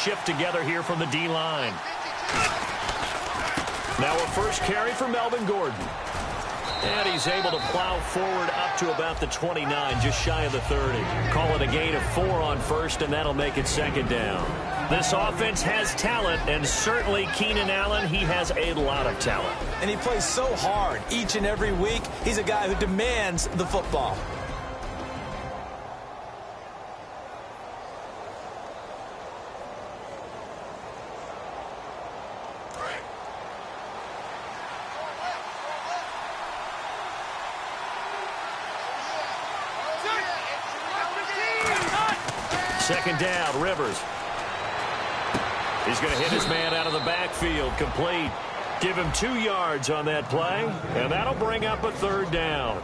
shift together here from the D-line. Now a first carry for Melvin Gordon. And he's able to plow forward up to about the 29, just shy of the 30. Call it a gain of 4 on first, and that'll make it second down. This offense has talent, and certainly Keenan Allen, he has a lot of talent. And he plays so hard each and every week. He's a guy who demands the football. Second down, Rivers. He's going to hit his man out of the backfield, complete. Give him 2 yards on that play, and that'll bring up a third down.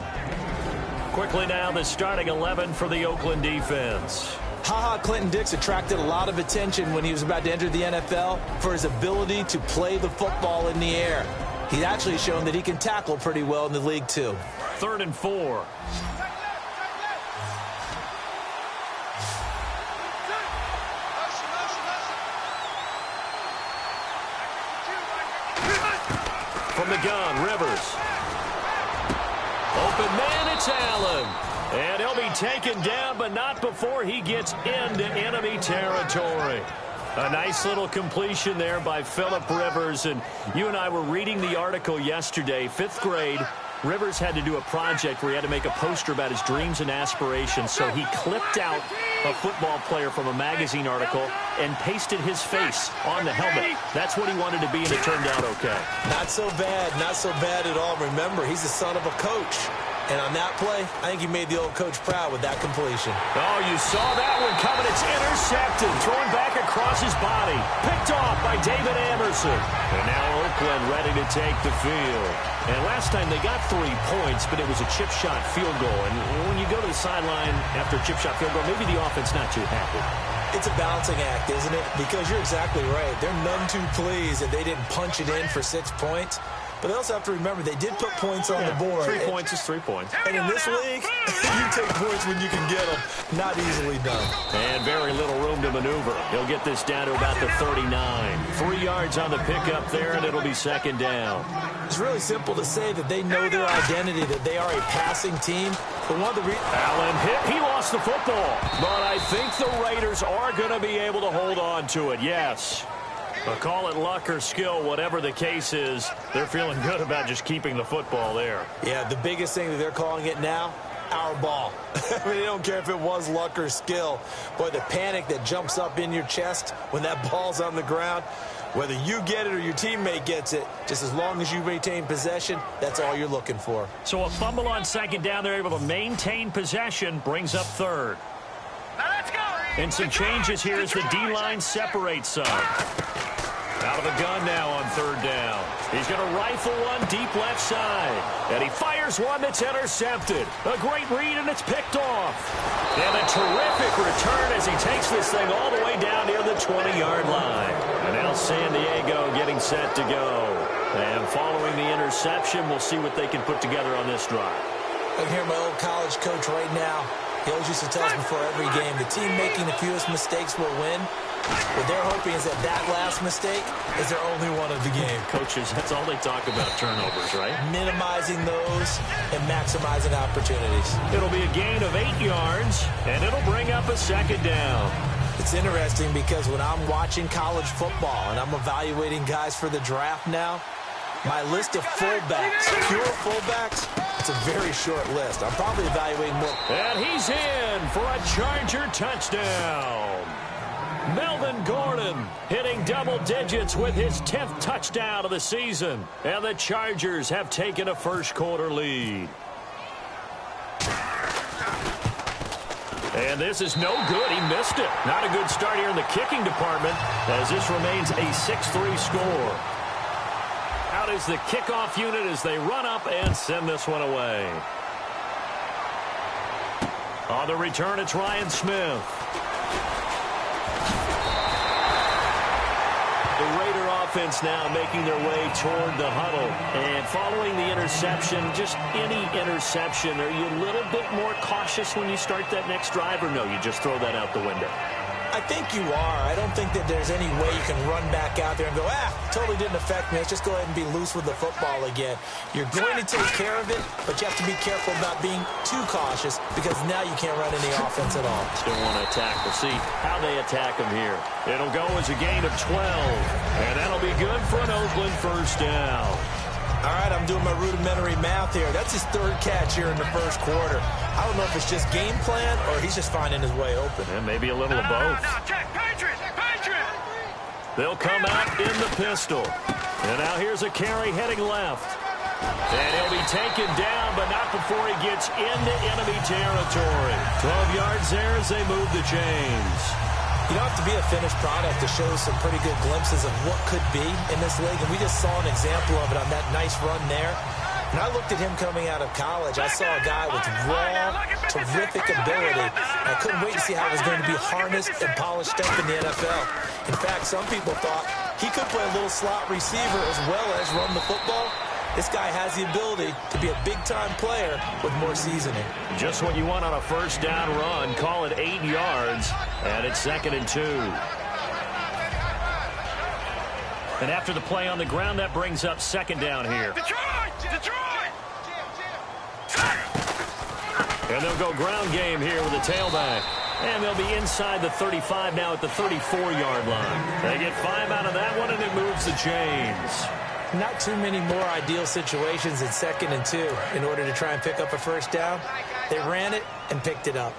Quickly now, the starting 11 for the Oakland defense. Clinton-Dix attracted a lot of attention when he was about to enter the NFL for his ability to play the football in the air. He's actually shown that he can tackle pretty well in the league, too. 3rd and 4. From the gun, Rivers. Open man, it's Allen. And he'll be taken down, but not before he gets into enemy territory. A nice little completion there by Phillip Rivers. And you and I were reading the article yesterday, 5th grade. Rivers had to do a project where he had to make a poster about his dreams and aspirations, so he clipped out a football player from a magazine article and pasted his face on the helmet. That's what he wanted to be, and it turned out okay. Not so bad at all. Remember, he's the son of a coach. And on that play, I think he made the old coach proud with that completion. Oh, you saw that one coming. It's intercepted. Thrown back across his body. Picked off by David Amerson. And now Oakland ready to take the field. And last time they got 3 points, but it was a chip shot field goal. And when you go to the sideline after a chip shot field goal, maybe the offense not too happy. It's a balancing act, isn't it? Because you're exactly right. They're none too pleased that they didn't punch it in for 6 points. But they also have to remember they did put points on the board. 3 points is 3 points. And in this league, you take points when you can get them. Not easily done. And very little room to maneuver. He'll get this down to about the 39. 3 yards on the pickup there, and it'll be second down. It's really simple to say that they know their identity, that they are a passing team. But one of the Allen hit. He lost the football. But I think the Raiders are going to be able to hold on to it, yes. But call it luck or skill, whatever the case is, they're feeling good about just keeping the football there. Yeah, the biggest thing that they're calling it now, our ball. I mean, they don't care if it was luck or skill. Boy, the panic that jumps up in your chest when that ball's on the ground, whether you get it or your teammate gets it, just as long as you retain possession, that's all you're looking for. So a fumble on second down, they're able to maintain possession, brings up third. Now let's go. And some changes here as the D-line separates some. Out of the gun now on third down. He's going to rifle one deep left side. And he fires one that's intercepted. A great read, and it's picked off. And a terrific return as he takes this thing all the way down near the 20-yard line. And now San Diego getting set to go. And following the interception, we'll see what they can put together on this drive. I can hear my old college coach right now. He always used to tell us before every game, the team making the fewest mistakes will win. What they're hoping is that last mistake is their only one of the game. Coaches, that's all they talk about, turnovers, right? Minimizing those and maximizing opportunities. It'll be a gain of 8 yards, and it'll bring up a second down. It's interesting because when I'm watching college football and I'm evaluating guys for the draft now, my list of fullbacks, pure fullbacks, it's a very short list. I'm probably evaluating more. And he's in for a Charger touchdown. Melvin Gordon hitting double digits with his 10th touchdown of the season. And the Chargers have taken a first-quarter lead. And this is no good. He missed it. Not a good start here in the kicking department as this remains a 6-3 score. Out is the kickoff unit as they run up and send this one away. On the return, it's Ryan Smith. The Raider offense now making their way toward the huddle. And following the interception, just any interception, are you a little bit more cautious when you start that next drive, or no, you just throw that out the window? I think you are. I don't think that there's any way you can run back out there and go, totally didn't affect me. Let's just go ahead and be loose with the football again. You're going to take care of it, but you have to be careful about being too cautious because now you can't run any offense at all. Still want to attack. We'll see how they attack him here. It'll go as a gain of 12, and that'll be good for an Oakland first down. All right, I'm doing my rudimentary math here. That's his third catch here in the first quarter. I don't know if it's just game plan or he's just finding his way open. Yeah, maybe a little of both. They'll come out in the pistol. And now here's a carry heading left. And he'll be taken down, but not before he gets into enemy territory. 12 yards there as they move the chains. You don't have to be a finished product to show some pretty good glimpses of what could be in this league. And we just saw an example of it on that nice run there. When I looked at him coming out of college, I saw a guy with raw, terrific ability. I couldn't wait to see how it was going to be harnessed and polished up in the NFL. In fact, some people thought he could play a little slot receiver as well as run the football. This guy has the ability to be a big-time player with more seasoning. Just what you want on a first down run. Call it 8 yards, and it's 2nd and 2. And after the play on the ground, that brings up 2nd down here. Detroit! And they'll go ground game here with a tailback. And they'll be inside the 35 now at the 34-yard line. They get 5 out of that one, and it moves the chains. Not too many more ideal situations in 2nd and 2 in order to try and pick up a first down. They ran it and picked it up.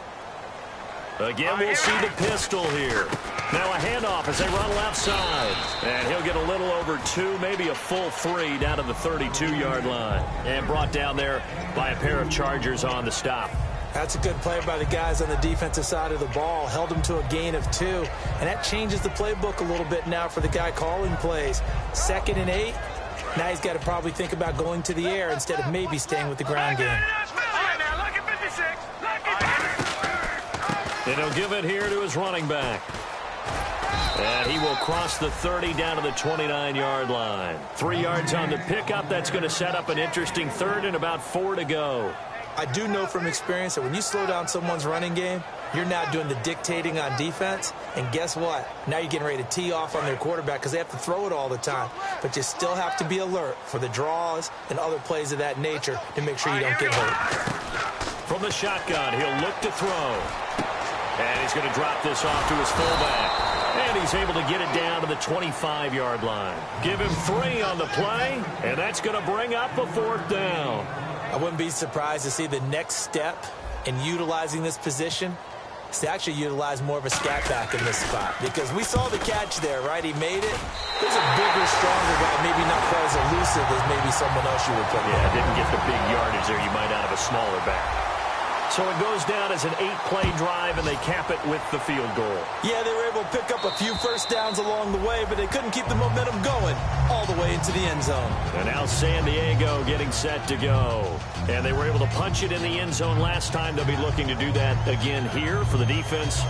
Again, we'll see the pistol here. Now a handoff as they run left side. And he'll get a little over 2, maybe a full 3 down to the 32-yard line. And brought down there by a pair of Chargers on the stop. That's a good play by the guys on the defensive side of the ball. Held him to a gain of 2. And that changes the playbook a little bit now for the guy calling plays. 2nd and 8. Now he's got to probably think about going to the air instead of maybe staying with the ground game. And he'll give it here to his running back. And he will cross the 30 down to the 29-yard line. 3 yards on the pickup. That's going to set up an interesting 3rd and about 4 to go. I do know from experience that when you slow down someone's running game, you're now doing the dictating on defense. And guess what? Now you're getting ready to tee off on their quarterback because they have to throw it all the time. But you still have to be alert for the draws and other plays of that nature to make sure you don't get hurt. From the shotgun, he'll look to throw. And he's going to drop this off to his fullback. And he's able to get it down to the 25-yard line. Give him 3 on the play, and that's going to bring up a 4th down. I wouldn't be surprised to see the next step in utilizing this position is to actually utilize more of a scat back in this spot. Because we saw the catch there, right? He made it. There's a bigger, stronger guy, maybe not quite as elusive as maybe someone else you would put there. Yeah, didn't get the big yardage there you might out of a smaller back. So it goes down as an 8-play drive, and they cap it with the field goal. Yeah, they were able to pick up a few first downs along the way, but they couldn't keep the momentum going all the way into the end zone. And now San Diego getting set to go. And they were able to punch it in the end zone last time. They'll be looking to do that again here for the defense.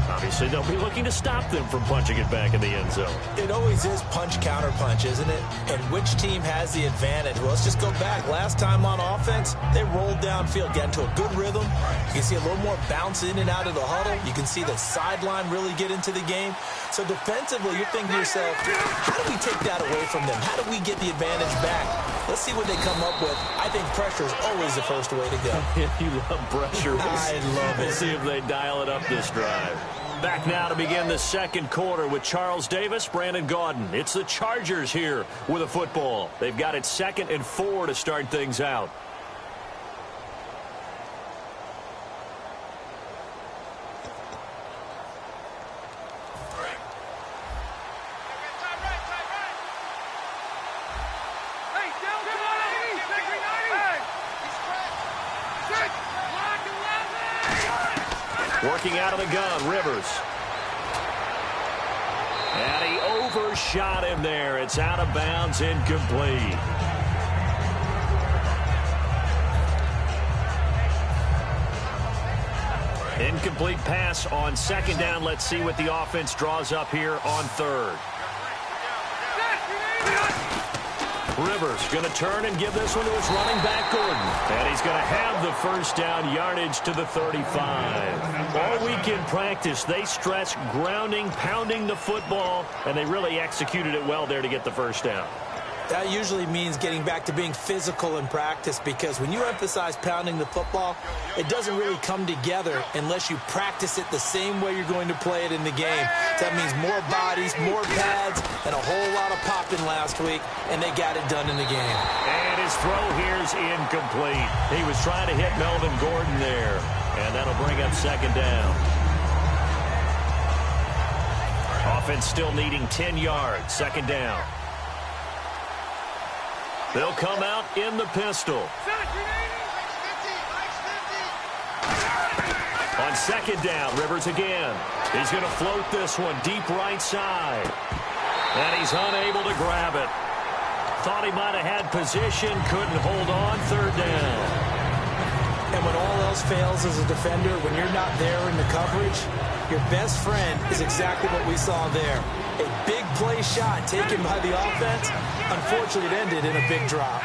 Obviously, they'll be looking to stop them from punching it back in the end zone. It always is punch-counter-punch, isn't it? And which team has the advantage? Well, let's just go back. Last time on offense, they rolled downfield, got into a good rhythm. You can see a little more bounce in and out of the huddle. You can see the sideline really get into the game. So defensively, you're thinking to yourself, how do we take that away from them? How do we get the advantage back? Let's see what they come up with. I think pressure is always the first way to go. You love pressure. I love it. We'll see if they dial it up this drive. Back now to begin the second quarter with Charles Davis, Brandon Gaudin. It's the Chargers here with a football. They've got it 2nd and 4 to start things out. Working out of the gun, Rivers. And he overshot him there. It's out of bounds, incomplete. Incomplete pass on 2nd down. Let's see what the offense draws up here on 3rd. Rivers going to turn and give this one to his running back, Gordon. And he's going to have the first down, yardage to the 35. All week in practice, they stress grounding, pounding the football, and they really executed it well there to get the first down. That usually means getting back to being physical in practice, because when you emphasize pounding the football, it doesn't really come together unless you practice it the same way you're going to play it in the game. That means more bodies, more pads, and a whole lot of popping last week, and they got it done in the game. And his throw here's incomplete. He was trying to hit Melvin Gordon there, and that'll bring up second down. Offense still needing 10 yards, second down. They'll come out in the pistol. On second down, Rivers again. He's going to float this one deep right side. And he's unable to grab it. Thought he might have had position, couldn't hold on, third down. And when all else fails as a defender, when you're not there in the coverage, your best friend is exactly what we saw there. A big play shot taken by the offense. Unfortunately, it ended in a big drop.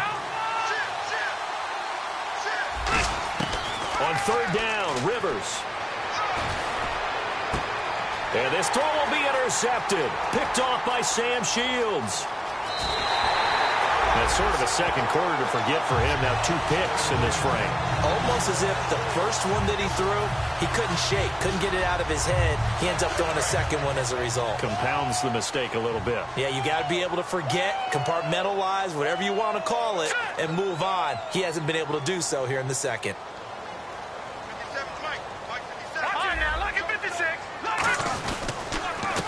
On third down, Rivers. And this throw will be intercepted. Picked off by Sam Shields. That's sort of a second quarter to forget for him. Now 2 picks in this frame. Almost as if the first one that he threw, he couldn't shake, couldn't get it out of his head. He ends up throwing a second one as a result. Compounds the mistake a little bit. Yeah, you got to be able to forget, compartmentalize, whatever you want to call it, and move on. He hasn't been able to do so here in the second.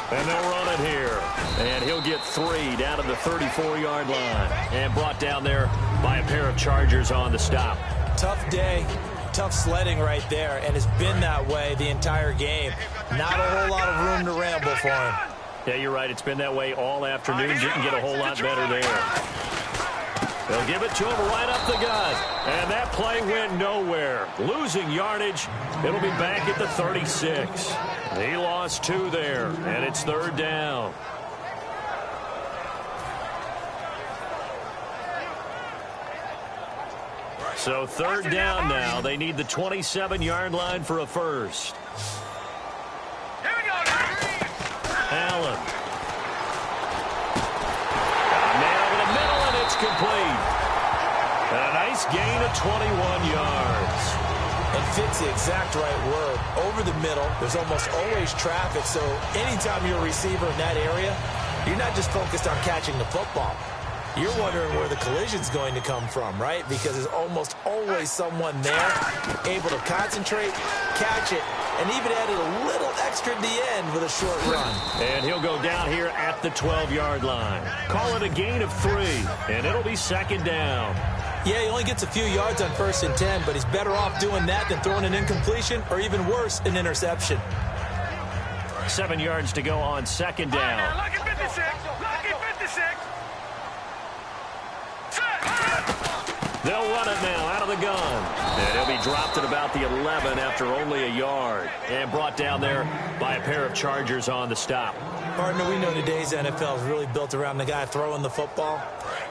And they'll run it here. And he'll get 3 down to the 34-yard line. And brought down there by a pair of Chargers on the stop. Tough day, tough sledding right there, and it's been that way the entire game. Not a whole lot of room to ramble for him. Yeah, you're right. It's been that way all afternoon. Didn't get a whole lot better there. They'll give it to him right up the gut. And that play went nowhere. Losing yardage. It'll be back at the 36. He lost 2 there, and it's third down. So third down now. They need the 27-yard line for a first. Allen. Nailed in the middle, and it's complete. A nice gain of 21 yards. And fits the exact right word. Over the middle, there's almost always traffic, so anytime you're a receiver in that area, you're not just focused on catching the football. You're wondering where the collision's going to come from, right? Because there's almost always someone there able to concentrate, catch it, and even added a little extra at the end with a short run. And he'll go down here at the 12-yard line. Call it a gain of 3, and it'll be second down. Yeah, he only gets a few yards on 1st and 10, but he's better off doing that than throwing an incompletion or even worse, an interception. 7 yards to go on second down. Lucky 56. Lucky 56. They'll run it now out of the gun. And he'll be dropped at about the 11 after only a yard. And brought down there by a pair of Chargers on the stop. Partner, we know today's NFL is really built around the guy throwing the football.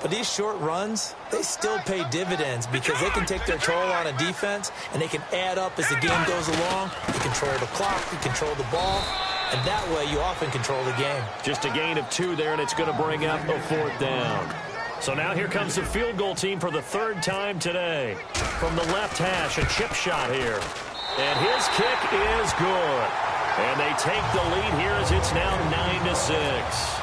But these short runs, they still pay dividends because they can take their toll on a defense, and they can add up as the game goes along. You control the clock, you control the ball, and that way you often control the game. Just a gain of 2 there, and it's going to bring up a 4th down. So now here comes the field goal team for the 3rd time today. From the left hash, a chip shot here. And his kick is good. And they take the lead here as it's now 9-6.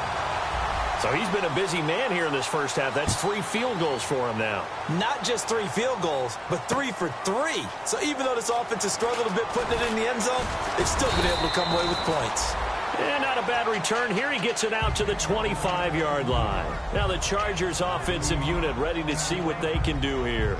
So he's been a busy man here in this first half. That's 3 field goals for him now. Not just 3 field goals, but 3 for 3. So even though this offense has struggled a bit putting it in the end zone, they've still been able to come away with points. And not a bad return here. He gets it out to the 25-yard line. Now the Chargers offensive unit ready to see what they can do here.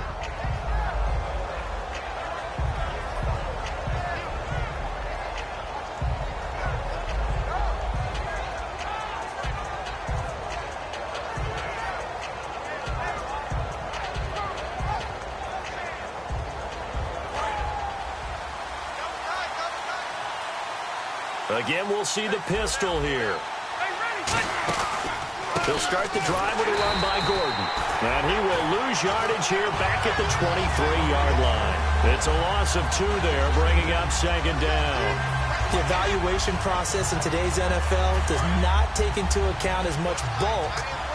Again, we'll see the pistol here. He'll start the drive with a run by Gordon. And he will lose yardage here back at the 23-yard line. It's a loss of 2 there, bringing up second down. The evaluation process in today's NFL does not take into account as much bulk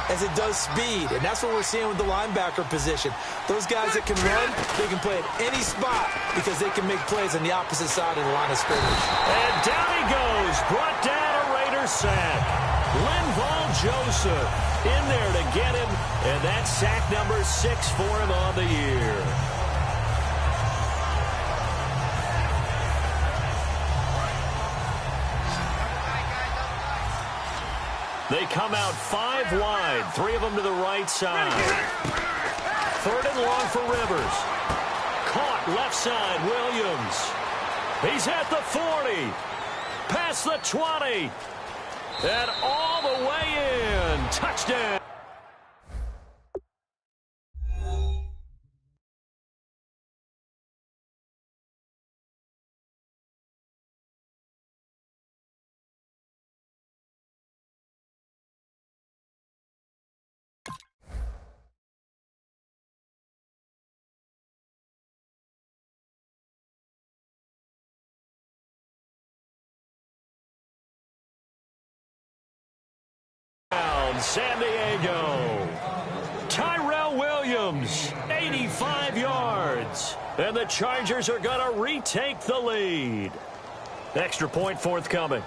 as it does speed, and that's what we're seeing with the linebacker position. Those guys that can run, they can play at any spot because they can make plays on the opposite side of the line of scrimmage. And down he goes, brought down a Raider sack. Linval Joseph in there to get him, and that's sack number 6 for him on the year. They come out 5 wide, 3 of them to the right side. 3rd and long for Rivers. Caught left side, Williams. He's at the 40. Past the 20. And all the way in. Touchdown. San Diego. Tyrell Williams, 85 yards. And the Chargers are going to retake the lead. Extra point forthcoming.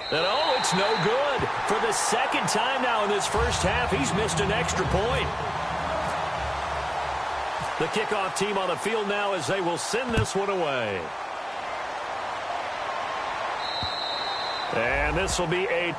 And oh, it's no good. For the second time now in this first half, he's missed an extra point. The kickoff team on the field now as they will send this one away. And this will be a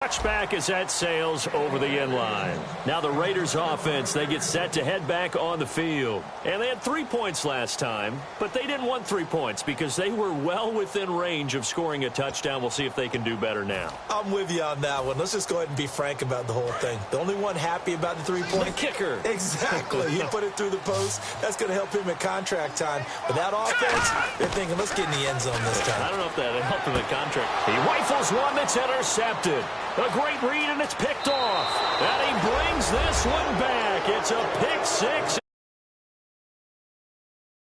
touchback as that sails over the end line. Now the Raiders offense, they get set to head back on the field. And they had 3 points last time, but they didn't want 3 points because they were well within range of scoring a touchdown. We'll see if they can do better now. I'm with you on that one. Let's just go ahead and be frank about the whole thing. The only one happy about the 3-point? The kicker. Exactly. He put it through the post. That's going to help him at contract time. But that offense, they're thinking, let's get in the end zone this time. I don't know if that helped him at contract. He rifles one that's intercepted. A great read, and it's picked off. And he brings this one back. It's a pick six